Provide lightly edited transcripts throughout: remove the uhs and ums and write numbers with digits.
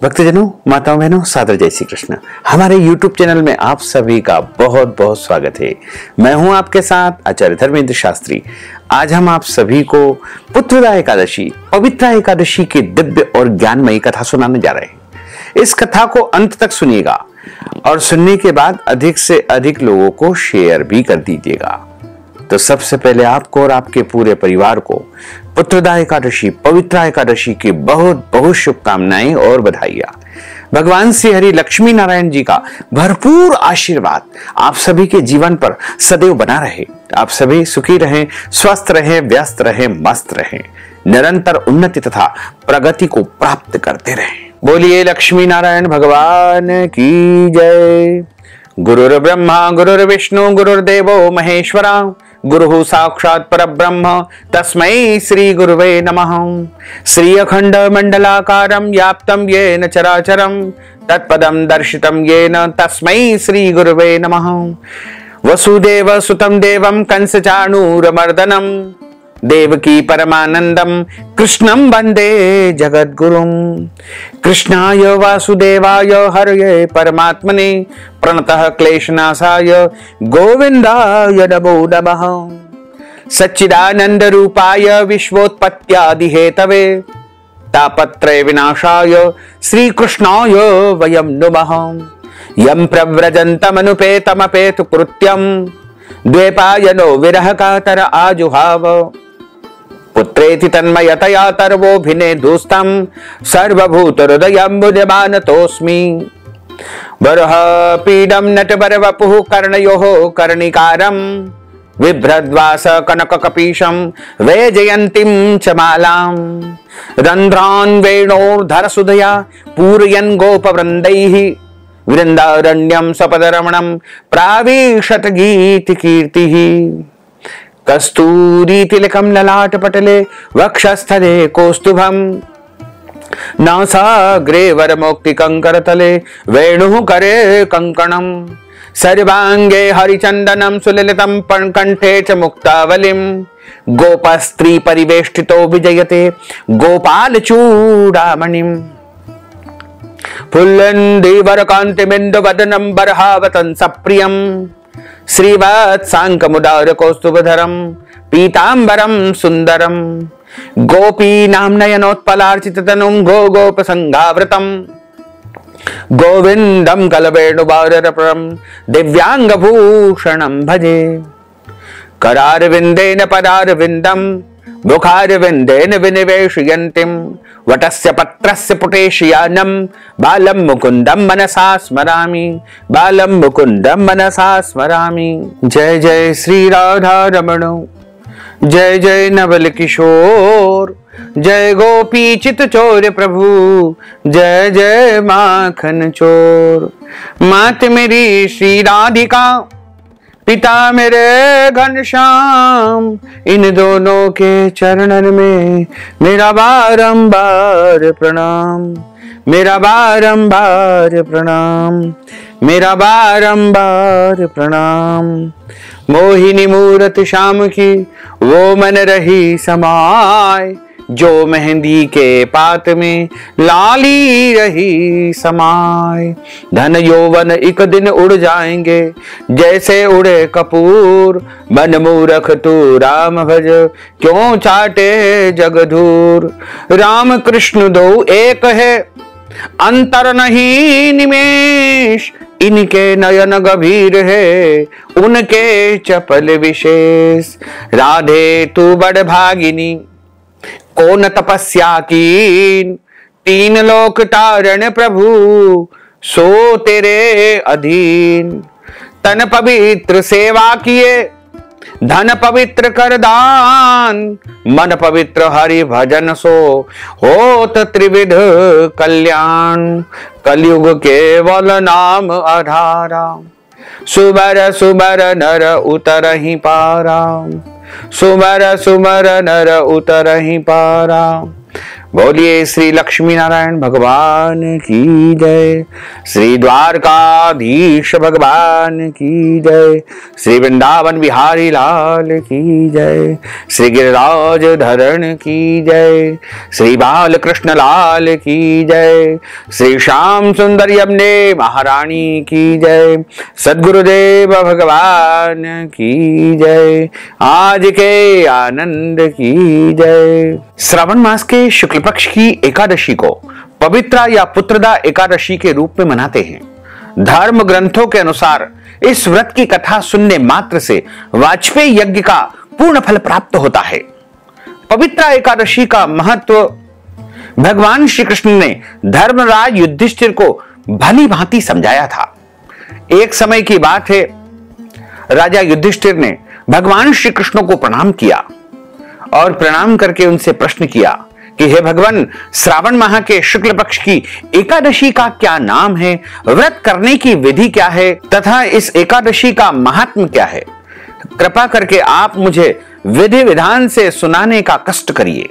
भक्तजनों, माताओं, बहनों, सादर जय श्री कृष्ण। हमारे YouTube चैनल में आप सभी का बहुत बहुत स्वागत है। मैं हूं आपके साथ आचार्य धर्मेंद्र शास्त्री। आज हम आप सभी को पुत्रदा एकादशी, पवित्रा एकादशी की दिव्य और ज्ञानमयी कथा सुनाने जा रहे हैं। इस कथा को अंत तक सुनिएगा और सुनने के बाद अधिक से अधिक लोगों को शेयर भी कर दीजिएगा। तो सबसे पहले आपको और आपके पूरे परिवार को पुत्रदा एकादशी, पवित्रा एकादशी की बहुत बहुत शुभकामनाएं और बधाइयां। भगवान श्री हरि लक्ष्मी नारायण जी का भरपूर आशीर्वाद आप सभी के जीवन पर सदैव बना रहे। आप सभी सुखी रहें, स्वस्थ रहें, व्यस्त रहें, मस्त रहें, निरंतर उन्नति तथा प्रगति को प्राप्त करते रहें। बोलिए लक्ष्मी नारायण भगवान की जय। गुरुर्ब्रह्मा गुरुर्विष्णु गुरुर्देवो महेश्वरा, गुरु साक्षात् परब्रह्म तस्मै श्री गुरुवे नमः। श्री अखंड मंडलाकारं व्याप्तं येन चराचरं तत्पदं दर्शितं येन तस्मै श्री गुरुवे नमः। वसुदेव सुतं देवं कंसचाणूरमर्दनं देवकी परमानंदं कृष्णं वंदे जगद्गुरुं। कृष्णाय वासुदेवाय हरये परमात्मने प्रणतः क्लेशनाशाय गोविंदाय नमो नमः। सच्चिदानंद रूपाय विश्वोत्पत्त्यादि हेतवे तापत्रय विनाशाय श्री कृष्णाय वयं नुमः। यं प्रव्रजन्तमनुपेतमपेतु कृत्यं द्वैपायनो विरह कातर आजुहाव। पुत्रेति तन्मयतया तर्वोभिने दुस्तं सर्वभूत हृदयं मुदमानतोऽस्मि। बरह पीडं नटबरवपुः कर्णयोः कर्णिकारं बिभ्रद्वास कनककपीशं वैजयन्तीं च मालां। रन्ध्रान् वेणोर्धरसुधया पूरयन् गोपवृन्दैः वृन्दारण्यं सपदरमणं प्राविशत गीतकीर्तिः। कस्तूरी तिलकं ललाटपटले वक्षस्थले कौस्तुभं नासाग्रे वरमौक्तिकङ्करतले वेणुः करे कङ्कणं। सर्वाङ्गे हरिचन्दनं सुललितं कण्ठे च मुक्तावलिं। गोपस्त्री परिवेष्टितो विजयते गोपालचूडामणिम्। फुल्लन्दिवरकान्तिबिन्दुवदनं बर्हावतं सप्रियं श्रीवत्साङ्कमुदार कौस्तुभधरं पीताम्बरं सुन्दरं। गोपीनां नयनोत्पलार्चिततनुं गोपसङ्घावृतं गोविन्दं कलवेणुवाररपरं दिव्याङ्गभूषणं भजे। करारविन्देन पदारविन्दं मुखारविन्देन विनिवेशयन्तीं वटस्य पत्रस्य पुटेशयानं बालं मुकुन्दं मनसा स्मरामि, बालं मुकुन्दं मनसा स्मरामि। जय जय श्री राधा रमण, जय जय नवल किशोर, जय गोपी चित चोर प्रभु, जय जय माखन चोर। मात मेरी श्री राधिका, पिता मेरे घनश्याम, इन दोनों के चरणन में मेरा बारंबार प्रणाम, मेरा बारंबार प्रणाम, मेरा बारंबार प्रणाम। मोहिनी मूरत श्याम की वो मन रही समाय, जो मेहंदी के पात में लाली रही समाय। धन यौवन एक दिन उड़ जाएंगे जैसे उड़े कपूर, मन मूरख तू राम भज क्यों चाटे जगधूर। राम कृष्ण दो एक है अंतर नहीं निमेष, इनके नयन गंभीर है उनके चपल विशेष। राधे तू बड़ भागिनी कौन तपस्या कीन, तीन लोक तारण प्रभु सो तेरे अधीन। तन पवित्र सेवा किए धन पवित्र कर दान, मन पवित्र हरि भजन सो होत त्रिविध कल्याण। कलयुग केवल नाम आधारा, सुबर सुबर नर उतरहि पारा, सुमर सुमर नर उतरहि पारा। बोलिए श्री लक्ष्मी नारायण भगवान की जय, श्री द्वारकाधीश भगवान की जय, श्री वृंदावन बिहारी लाल की जय, श्री गिरिराज धरण की जय, श्री बाल कृष्ण लाल की जय, श्री श्याम सुंदर यमुने महारानी की जय, सद्गुरुदेव भगवान की जय, आज के आनंद की जय। श्रावण मास के शुक्ल पक्ष की एकादशी को पवित्रा या पुत्रदा एकादशी के रूप में मनाते हैं। धर्म ग्रंथों के अनुसार इस व्रत की कथा सुनने मात्र से वाजपेयी यज्ञ का पूर्ण फल प्राप्त होता है। पवित्रा एकादशी का महत्व भगवान श्री कृष्ण ने धर्मराज युधिष्ठिर को भली भांति समझाया था। एक समय की बात है, राजा युधिष्ठिर ने भगवान श्री कृष्ण को प्रणाम किया और प्रणाम करके उनसे प्रश्न किया कि हे भगवान, श्रावण माह के शुक्ल पक्ष की एकादशी का क्या नाम है, व्रत करने की विधि क्या है तथा इस एकादशी का महात्म्य क्या है। कृपा करके आप मुझे विधि विधान से सुनाने का कष्ट करिए।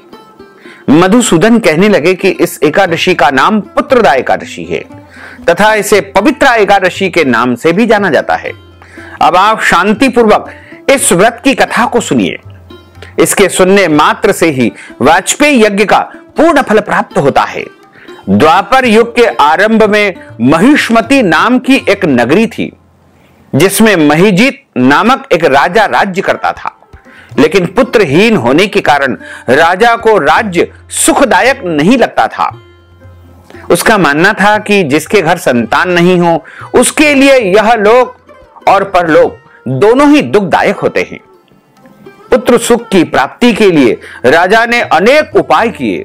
मधुसूदन कहने लगे कि इस एकादशी का नाम पुत्रदा एकादशी है तथा इसे पवित्रा एकादशी के नाम से भी जाना जाता है। अब आप शांतिपूर्वक इस व्रत की कथा को सुनिए। इसके सुनने मात्र से ही वाजपेयी यज्ञ का पूर्ण फल प्राप्त होता है। द्वापर युग के आरंभ में महिष्मती नाम की एक नगरी थी, जिसमें महिजीत नामक एक राजा राज्य करता था। लेकिन पुत्रहीन होने के कारण राजा को राज्य सुखदायक नहीं लगता था। उसका मानना था कि जिसके घर संतान नहीं हो उसके लिए यह लोक और परलोक दोनों ही दुखदायक होते हैं। पुत्र सुख की प्राप्ति के लिए राजा ने अनेक उपाय किए,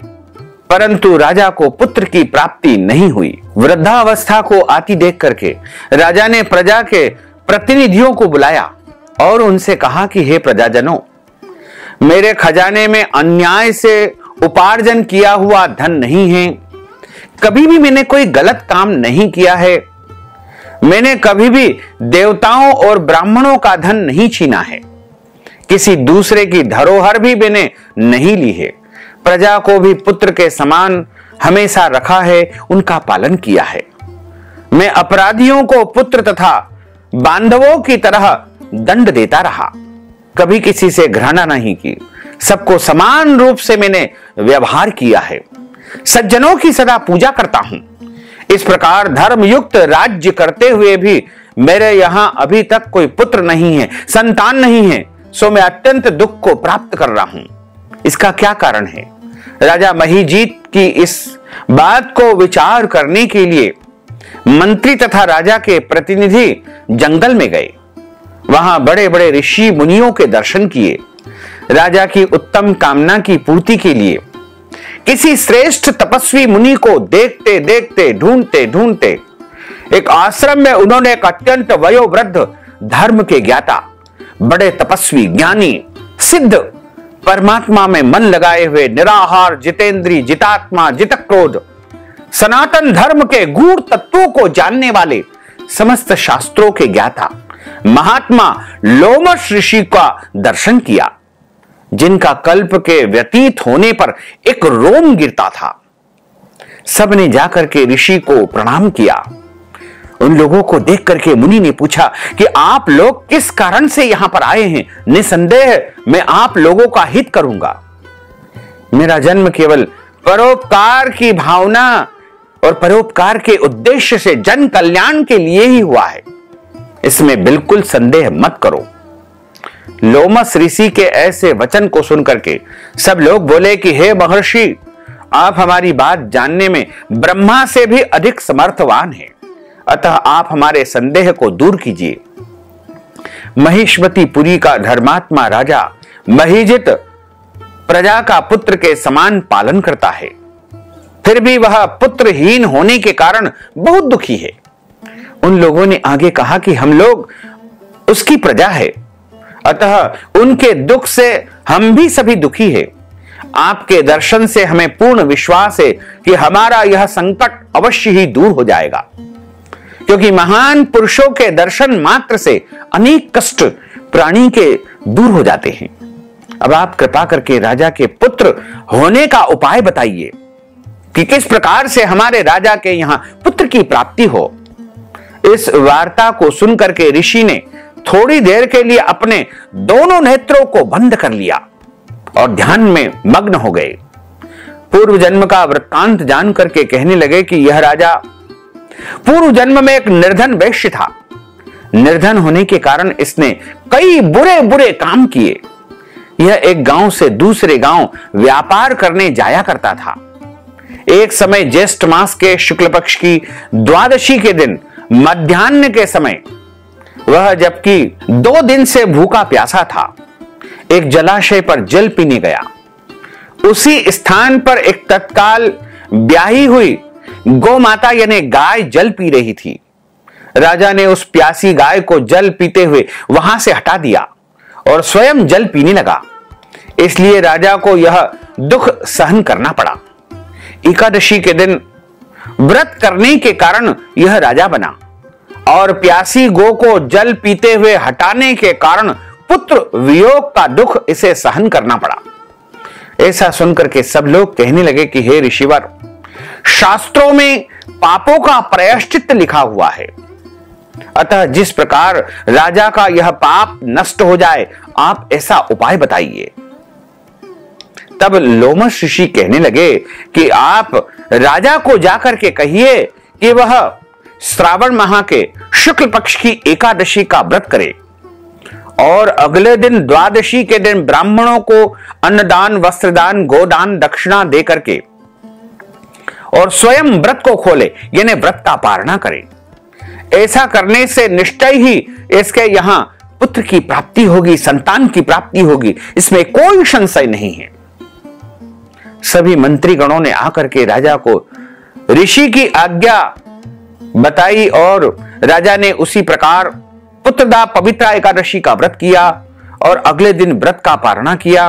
परंतु राजा को पुत्र की प्राप्ति नहीं हुई। वृद्धावस्था को आती देख करके राजा ने प्रजा के प्रतिनिधियों को बुलाया और उनसे कहा कि हे प्रजाजनों, मेरे खजाने में अन्याय से उपार्जन किया हुआ धन नहीं है। कभी भी मैंने कोई गलत काम नहीं किया है। मैंने कभी भी देवताओं और ब्राह्मणों का धन नहीं छीना है। किसी दूसरे की धरोहर भी मैंने नहीं ली है। प्रजा को भी पुत्र के समान हमेशा रखा है, उनका पालन किया है। मैं अपराधियों को पुत्र तथा बांधवों की तरह दंड देता रहा। कभी किसी से घृणा नहीं की। सबको समान रूप से मैंने व्यवहार किया है। सज्जनों की सदा पूजा करता हूं। इस प्रकार धर्मयुक्त राज्य करते हुए भी मेरे यहां अभी तक कोई पुत्र नहीं है, संतान नहीं है। सो मैं अत्यंत दुख को प्राप्त कर रहा हूं। इसका क्या कारण है? राजा महिजीत की इस बात को विचार करने के लिए मंत्री तथा राजा के प्रतिनिधि जंगल में गए। वहां बड़े बड़े ऋषि मुनियों के दर्शन किए। राजा की उत्तम कामना की पूर्ति के लिए किसी श्रेष्ठ तपस्वी मुनि को देखते देखते ढूंढते ढूंढते एक आश्रम में उन्होंने एक अत्यंत वयोवृद्ध धर्म के ज्ञाता, बड़े तपस्वी, ज्ञानी, सिद्ध, परमात्मा में मन लगाए हुए, निराहार, जितेंद्री, जितात्मा, जितक्रोध, सनातन धर्म के गूढ़ तत्वों को जानने वाले, समस्त शास्त्रों के ज्ञाता महात्मा लोमश ऋषि का दर्शन किया, जिनका कल्प के व्यतीत होने पर एक रोम गिरता था। सबने जाकर के ऋषि को प्रणाम किया। उन लोगों को देख करके मुनि ने पूछा कि आप लोग किस कारण से यहां पर आए हैं? निसंदेह मैं आप लोगों का हित करूंगा। मेरा जन्म केवल परोपकार की भावना और परोपकार के उद्देश्य से जन कल्याण के लिए ही हुआ है। इसमें बिल्कुल संदेह मत करो। लोमस ऋषि के ऐसे वचन को सुनकर के सब लोग बोले कि हे महर्षि, आप हमारी बात जानने में ब्रह्मा से भी अधिक समर्थवान हैं, अतः आप हमारे संदेह को दूर कीजिए। महिष्मतीपुरी का धर्मात्मा राजा महिजित प्रजा का पुत्र के समान पालन करता है, फिर भी वह पुत्रहीन होने के कारण बहुत दुखी है। उन लोगों ने आगे कहा कि हम लोग उसकी प्रजा है, अतः उनके दुख से हम भी सभी दुखी है। आपके दर्शन से हमें पूर्ण विश्वास है कि हमारा यह संकट अवश्य ही दूर हो जाएगा, क्योंकि महान पुरुषों के दर्शन मात्र से अनेक कष्ट प्राणी के दूर हो जाते हैं। अब आप कृपा करके राजा के पुत्र होने का उपाय बताइए। कि किस प्रकार से हमारे राजा के यहां पुत्र की प्राप्ति हो। इस वार्ता को सुनकर के ऋषि ने थोड़ी देर के लिए अपने दोनों नेत्रों को बंद कर लिया और ध्यान में मग्न हो गए। पूर्व जन्म का वृत्तांत जान करके कहने लगे कि यह राजा पूर्व जन्म में एक निर्धन वैश्य था। निर्धन होने के कारण इसने कई बुरे बुरे काम किए। यह एक गांव से दूसरे गांव व्यापार करने जाया करता था। एक समय ज्येष्ठ मास के शुक्ल पक्ष की द्वादशी के दिन मध्याह्न के समय वह जबकि 2 दिन से भूखा प्यासा था, एक जलाशय पर जल पीने गया। उसी स्थान पर एक तत्काल ब्याही हुई गौ माता यानी गाय जल पी रही थी। राजा ने उस प्यासी गाय को जल पीते हुए वहां से हटा दिया और स्वयं जल पीने लगा। इसलिए राजा को यह दुख सहन करना पड़ा। एकादशी के दिन व्रत करने के कारण यह राजा बना और प्यासी गो को जल पीते हुए हटाने के कारण पुत्र वियोग का दुख इसे सहन करना पड़ा। ऐसा सुनकर के सब लोग कहने लगे कि हे ऋषिवर, शास्त्रों में पापों का प्रायश्चित लिखा हुआ है, अतः जिस प्रकार राजा का यह पाप नष्ट हो जाए आप ऐसा उपाय बताइए। तब लोमश ऋषि कहने लगे कि आप राजा को जाकर के कहिए कि वह श्रावण माह के शुक्ल पक्ष की एकादशी का व्रत करे और अगले दिन द्वादशी के दिन ब्राह्मणों को अन्नदान, वस्त्रदान, गोदान, दक्षिणा दे करके और स्वयं व्रत को खोले यानी व्रत का पारणा करे। ऐसा करने से निश्चय ही इसके यहां पुत्र की प्राप्ति होगी, संतान की प्राप्ति होगी, इसमें कोई संशय नहीं है। सभी मंत्रीगणों ने आकर के राजा को ऋषि की आज्ञा बताई और राजा ने उसी प्रकार पुत्रदा पवित्रा एकादशी का व्रत किया और अगले दिन व्रत का पारणा किया।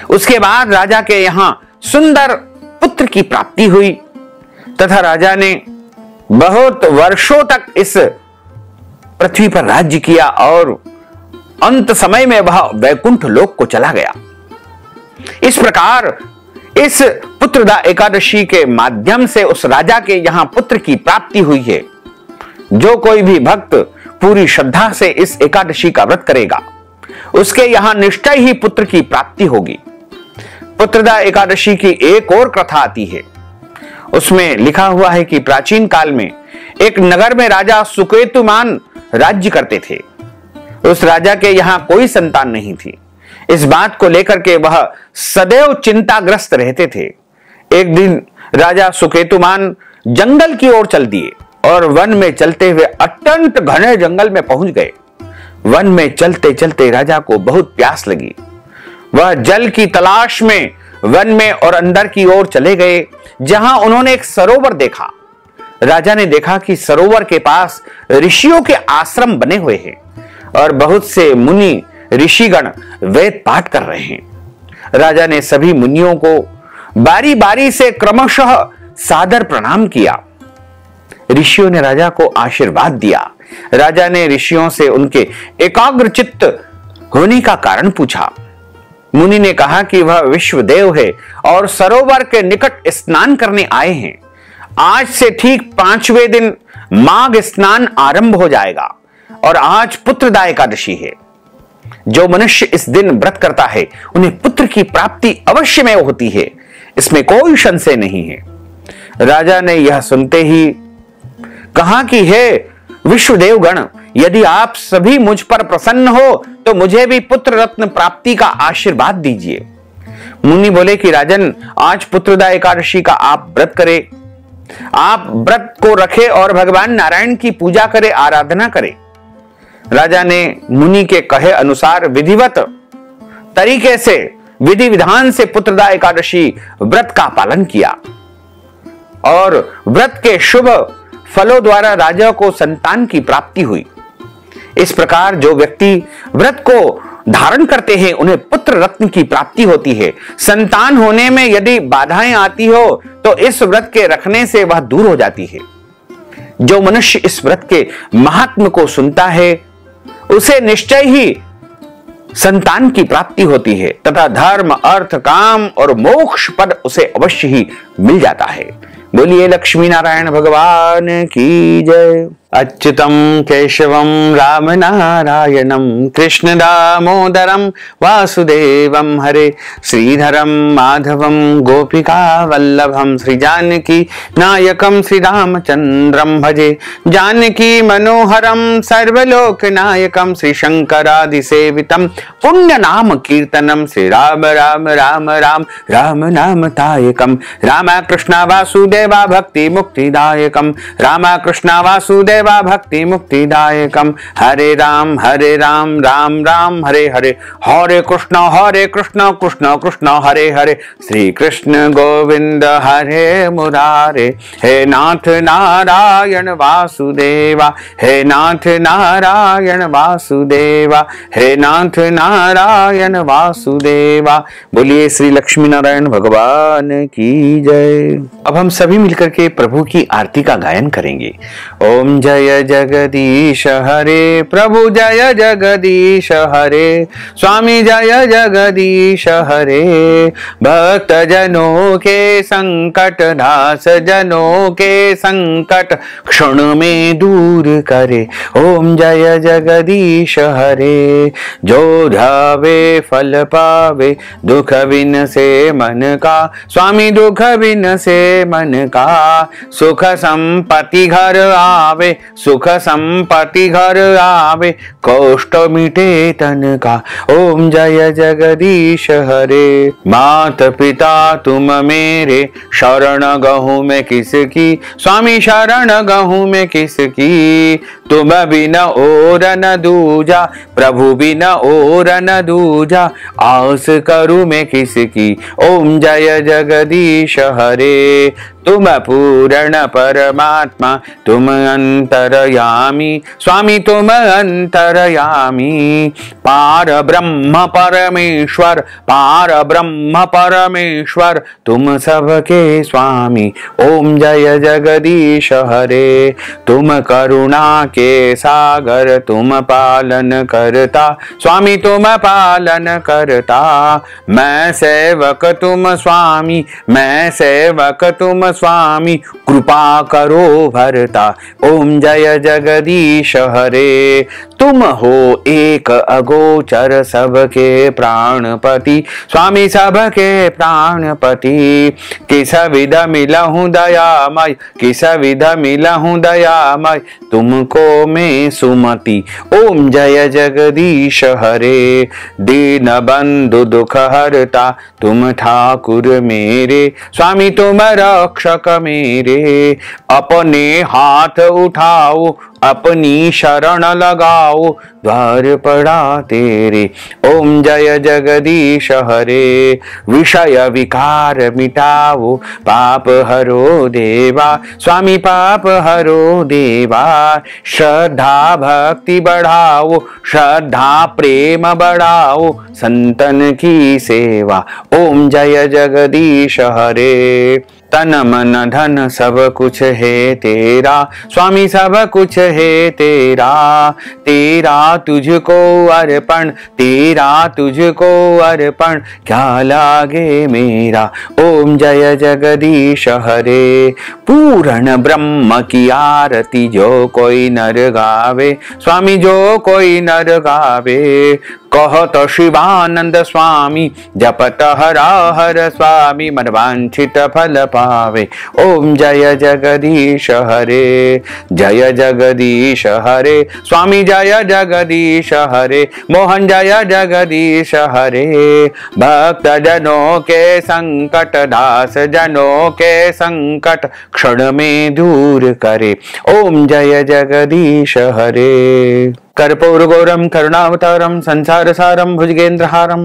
उसके बाद राजा के यहां सुंदर पुत्र की प्राप्ति हुई तथा राजा ने बहुत वर्षों तक इस पृथ्वी पर राज्य किया और अंत समय में वह वैकुंठ लोक को चला गया। इस प्रकार इस पुत्रदा एकादशी के माध्यम से उस राजा के यहां पुत्र की प्राप्ति हुई है। जो कोई भी भक्त पूरी श्रद्धा से इस एकादशी का व्रत करेगा उसके यहां निश्चय ही पुत्र की प्राप्ति होगी। पुत्रदा एकादशी की एक और कथा आती है। उसमें लिखा हुआ है कि प्राचीन काल में एक नगर में राजा सुकेतुमान राज्य करते थे। उस राजा के यहां कोई संतान नहीं थी। इस बात को लेकर के वह सदैव चिंताग्रस्त रहते थे। एक दिन राजा सुकेतुमान जंगल की ओर चल दिए और वन में चलते हुए अत्यंत घने जंगल में पहुंच गए। वन में चलते चलते राजा को बहुत प्यास लगी। वह जल की तलाश में वन में और अंदर की ओर चले गए, जहां उन्होंने एक सरोवर देखा। राजा ने देखा कि सरोवर के पास ऋषियों के आश्रम बने हुए हैं और बहुत से मुनि ऋषिगण वेद पाठ कर रहे हैं। राजा ने सभी मुनियों को बारी बारी से क्रमशः सादर प्रणाम किया। ऋषियों ने राजा को आशीर्वाद दिया। राजा ने ऋषियों से उनके एकाग्रचित्त होने का कारण पूछा। मुनि ने कहा कि वह विश्वदेव है और सरोवर के निकट स्नान करने आए हैं। आज से ठीक 5वें दिन माघ स्नान आरंभ हो जाएगा और आज पुत्रदा एकादशी है। जो मनुष्य इस दिन व्रत करता है उन्हें पुत्र की प्राप्ति अवश्य में होती है, इसमें कोई संशय नहीं है। राजा ने यह सुनते ही कहा कि हे विश्वदेव गण, यदि आप सभी मुझ पर प्रसन्न हो तो मुझे भी पुत्र रत्न प्राप्ति का आशीर्वाद दीजिए। मुनि बोले कि राजन, आज पुत्रदा एकादशी का आप व्रत करें, आप व्रत को रखें और भगवान नारायण की पूजा करें, आराधना करें। राजा ने मुनि के कहे अनुसार विधिवत तरीके से विधि विधान से पुत्रदा एकादशी व्रत का पालन किया और व्रत के शुभ फलों द्वारा राजा को संतान की प्राप्ति हुई। इस प्रकार जो व्यक्ति व्रत को धारण करते हैं उन्हें पुत्र रत्न की प्राप्ति होती है। संतान होने में यदि बाधाएं आती हो तो इस व्रत के रखने से वह दूर हो जाती है। जो मनुष्य इस व्रत के महात्म्य को सुनता है उसे निश्चय ही संतान की प्राप्ति होती है तथा धर्म, अर्थ, काम और मोक्ष पद उसे अवश्य ही मिल जाता है। बोलिए लक्ष्मी नारायण भगवान की जय। अच्युतम केशवम राम नारायणम कृष्ण दामोदरम वासुदेवम हरे श्रीधरम माधवम गोपिका वल्लभम श्री जानकी नायकम श्री रामचंद्रम भजे जानकी मनोहरम सर्वलोक नायकम श्री शंकरादि सेवितम पुण्य नाम कीर्तनम श्री राम राम राम राम राम नाम तायकम राम कृष्ण वासुदेवा भक्ति मुक्तिदायकम राम कृष्ण वासुदेव भक्ति मुक्तिदायकम हरे राम राम राम हरे हरे हरे कृष्ण कृष्ण कृष्ण हरे हरे श्री कृष्ण गोविंद हरे मुरारे। हे नाथ नारायण वासुदेवा हे नाथ नारायण वासुदेवा हे नाथ नारायण वासुदेवा। बोलिए श्री लक्ष्मी नारायण भगवान की जय। अब हम सभी मिलकर के प्रभु की आरती का गायन करेंगे। ओम जय जगदीश हरे प्रभु जय जगदीश हरे स्वामी जय जगदीश हरे भक्त जनों के संकट दास जनों के संकट क्षण में दूर करे। ओम जय जगदीश हरे जो धावे फल पावे दुख बिन से मन का स्वामी दुख बिन से मन का सुख संपत्ति घर आवे सुख संपत्ति घर आवे कष्ट मिटे तन का। ओम जय जगदीश हरे मात पिता तुम मेरे शरण गहूं में किसकी स्वामी शरण गहूं में किसकी तुम बिना और न दूजा प्रभु बिना और न दूजा आस करूं मैं किसकी। ओम जय जगदीश हरे तुम पूर्ण परमात्मा तुम अंतरयामी स्वामी तुम अंतरयामी पार ब्रह्म परमेश्वर पार ब्रह्म परमेश्वर तुम सबके स्वामी। ओम जय जगदीश हरे तुम करुणा के सागर तुम पालन करता स्वामी तुम पालन करता मैं सेवक तुम स्वामी मैं सेवक तुम स्वामी कृपा करो भरता। ओम जय जगदीश हरे तुम हो एक अगोचर सबके प्राणपति स्वामी सबके प्राणपति किस विध मिलहूं दयामय किस विध मिलहूं दयामय तुमको मैं सुमति। ओम जय जगदीश हरे दीन बंधु दुख हरता तुम ठाकुर मेरे स्वामी तुम रक्षक मेरे अपने हाथ उठाओ अपनी शरण लगाओ द्वार पड़ा तेरे। ओम जय जगदीश हरे विषय विकार मिटाओ पाप हरो देवा स्वामी पाप हरो देवा श्रद्धा भक्ति बढ़ाओ श्रद्धा प्रेम बढ़ाओ संतन की सेवा। ओम जय जगदीश हरे तन मन धन सब कुछ है तेरा स्वामी सब कुछ है तेरा तेरा तुझको अर्पण तेरा तुझको अर्पण क्या लागे मेरा। ओम जय जगदीश हरे पूर्ण ब्रह्म की आरती जो कोई नर गावे स्वामी जो कोई नर गावे कहत शिवानंद स्वामी जपत हरा हर स्वामी मन वांछित फल पावे। ओम जय जगदीश हरे जय जगदीश हरे स्वामी जय जगदीश हरे मोहन जय जगदीश हरे भक्त जनों के संकट दास जनों के संकट क्षण में दूर करे। ओम जय जगदीश हरे कर्पूर गौरम करुणावतारम संसार सारम भुजगेंद्रहारम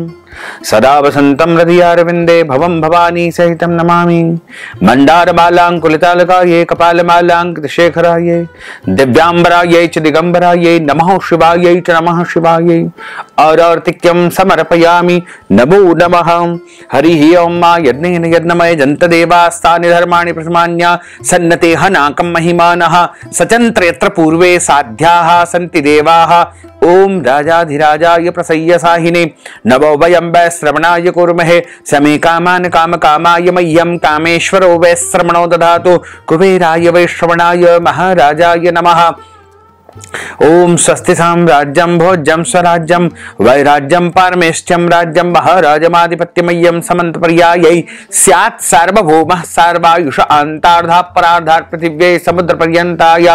सदा वसंतं हृदयारविन्दे भवं भवानी सहितं नमामि। मण्डारमालाङ्कुलितालकायै कपालमालाङ्कितशेखरायै दिव्याम्बरायै च दिगम्बरायै नमः शिवायै च नमः शिवायै आरार्तिक्यं समर्पयामि नमो नमः। हरिः ओं मा यज्ञेन यज्ञमय जन्तदेवास्तानि धर्माणि प्रथमान्या सन्नते हनाकं महिमानः सचन्त्र यत्र पूर्वे साध्याः सन्ति देवाः। ओम राजाधिराजाय प्रसय्यसाहिने नवो वयं वै श्रवणाय कुर्महे समे कामान् कामकामाय मह्यं कामेश्वरो वै श्रवणो दधातु कुबेराय वै श्रवणाय महाराजाय नमः। ओम स्वस्ति साम्राज्यं भोज्यं स्वराज्यं वैराज्यं पारमेष्ठ्यं राज्यं महाराजमाधिपत्यमय्यं समन्तपर्यायै स्यात् सार्वभौमः सर्वायुष अन्तार्धा परार्धात् पृथिव्यै समुद्रपर्यन्ताय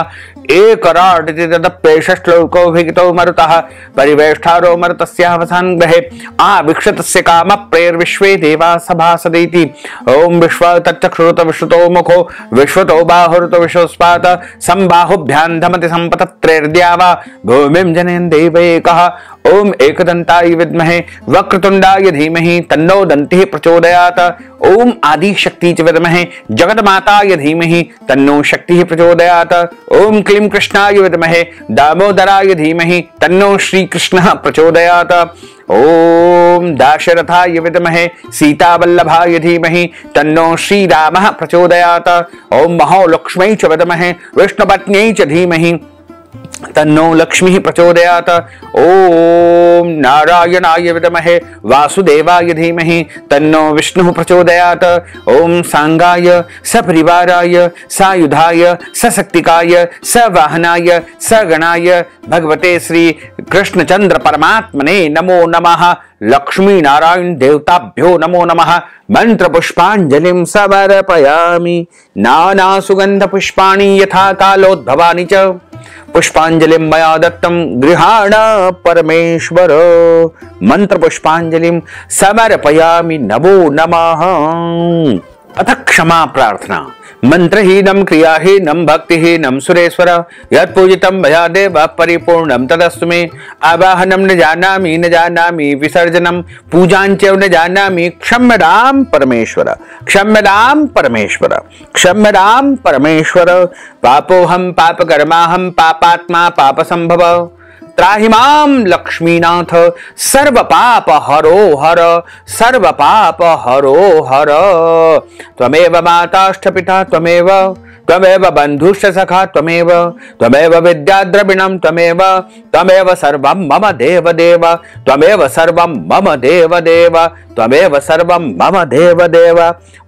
एकराटिति तदप्येष श्लोको विहितो मरुतः परिवेष्टारो मरुतस्यावसान् ग्रहे आविक्षतस्य कामप्रेर्विश्वे देवा सभासदेति। ओम विश्व तच्चक्षुरुत विश्रुतो मुखो विश्वतो बाहुरुत विश्वस्पात संबाहुभ्यां धमति संपतत्रेर्द्यावा भूमिं जनयन् देवैकः। ओम एकदन्ताय विद्महे वक्रतुण्डाय धीमहि तन्नो दन्तिः प्रचोदयात्। ओम आदि शक्ति च विद्महे जगन्माताय धीमहि तन्नो शक्तिः प्रचोदयात्। ओम क्लीं कृष्णाय विद्महे दामोदराय धीमहि तन्नो श्रीकृष्णः प्रचोदयात्। ओम दाशरथाय विद्महे सीतावल्लभाय धीमहि तन्नो श्रीरामः प्रचोदयात्। ओम महालक्ष्म्यै च विद्महे विष्णुपत्न्यै च धीमहि तन्नो लक्ष्मीः प्रचोदयात्। ओम नारायणाय विद्महे वासुदेवाय धीमहि तन्नो विष्णुः प्रचोदयात्। ओम सांगाय सपरिवाराय सायुधाय सशक्तिकाय सवाहनाय सगणाय भगवते श्री कृष्णचंद्र परमात्मने नमो नमः। लक्ष्मी नारायण देवताभ्यो नमो नमः। मंत्र पुष्पांजलिं समर्पयामि नाना सुगंध पुष्पाणि यथा कालोद्भवानि च पुष्पांजलिं मया दत्तं गृहाण परमेश्वर। मंत्र पुष्पांजलिं समर्पयामि नमो नमः। अथ क्षमा प्रार्थना। मंत्रहीनं क्रियाहीनं भक्तिहीनं सुरेश्वर यत्पूजितं मया देव परिपूर्णं तदस्तु मे। आवाहनं न जानामि विसर्जनं पूजाञ्च न जानामि क्षम्यतां परमेश्वर क्षम्यतां परमेश्वर क्षम्यतां परमेश्वर। पापोऽहं पापकर्माहं पापात्मा पापसंभव त्राहि मां लक्ष्मीनाथ सर्व पाप हरो हर सर्व पाप हरो हर। त्वमेव माताश्च पिता त्वमेव त्वमेव बन्धुश्च सखा त्वमेव त्वमेव विद्याद्रविणं त्वमेव त्वमेव सर्वं मम देव देव त्वमेव सर्वं मम देव देव त्वमेव सर्वं मम देव देव।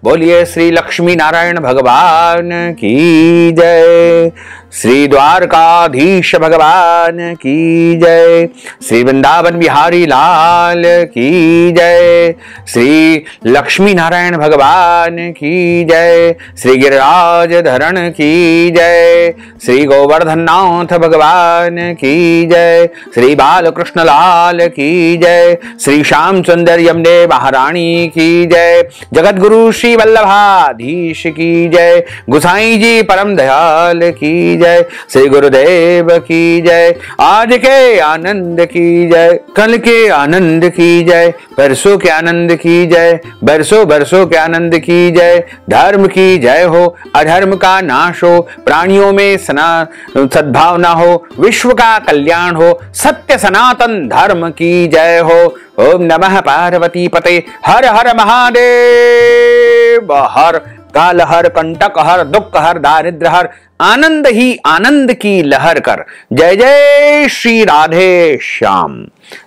बोलिए श्री लक्ष्मी नारायण भगवान की जय। श्री द्वारकाधीश भगवान की जय। श्री वृंदावन बिहारी लाल की जय। श्री लक्ष्मी नारायण भगवान की जय। श्री गिरिराज धरण की जय। श्री गोवर्धननाथ भगवान की जय। श्री बालकृष्ण लाल की जय। श्री श्याम सुंदर यमुने महारानी की जय। जगत गुरु श्री वल्लभाधीश की जय। गुसाई जी परम दयाल की जय। श्री गुरुदेव की जय। आज के आनंद की जय कल के आनंद की जय परसों के आनंद की जय बरसों बरसों के आनंद की जय। धर्म की जय हो अधर्म का नाश हो प्राणियों में सद्भावना हो विश्व का कल्याण हो सत्य सनातन धर्म की जय हो। ओम नमः पार्वती पते हर हर महादेव हर काल हर कंटक हर दुख हर दारिद्र हर आनंद ही आनंद की लहर कर। जय जय श्री राधे श्याम।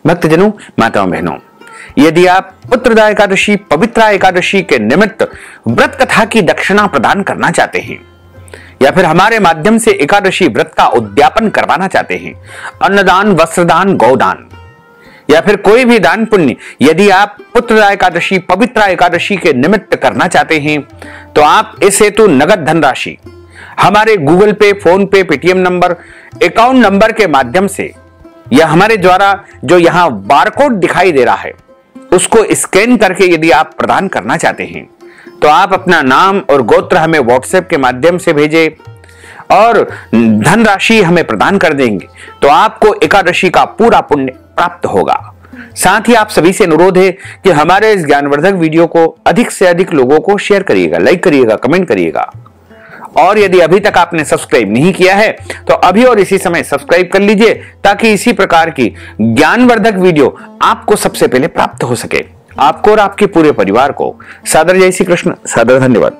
भक्तजनों माताओं बहनों, यदि आप पुत्रदा एकादशी पवित्रा एकादशी के निमित्त व्रत कथा की दक्षिणा प्रदान करना चाहते हैं या फिर हमारे माध्यम से एकादशी व्रत का उद्यापन करवाना चाहते हैं, अन्नदान वस्त्रदान गौदान या फिर कोई भी दान पुण्य यदि आप पुत्रदा एकादशी पवित्रा एकादशी के निमित्त करना चाहते हैं तो आप इस हेतु नगद धनराशि हमारे गूगल पे फोन पे पेटीएम नंबर अकाउंट नंबर के माध्यम से या हमारे द्वारा जो यहां बारकोड दिखाई दे रहा है उसको स्कैन करके यदि आप प्रदान करना चाहते हैं तो आप अपना नाम और गोत्र हमें व्हाट्सएप के माध्यम से भेजें और धनराशि हमें प्रदान कर देंगे तो आपको एकादशी का पूरा पुण्य प्राप्त होगा। साथ ही आप सभी से अनुरोध है कि हमारे इस ज्ञानवर्धक वीडियो को अधिक से अधिक लोगों को शेयर करिएगा, लाइक करिएगा, कमेंट करिएगा। और यदि अभी तक आपने सब्सक्राइब नहीं किया है तो अभी और इसी समय सब्सक्राइब कर लीजिए, ताकि इसी प्रकार की ज्ञानवर्धक वीडियो आपको सबसे पहले प्राप्त हो सके। आपको और आपके पूरे परिवार को सादर जय श्री कृष्ण, सादर धन्यवाद।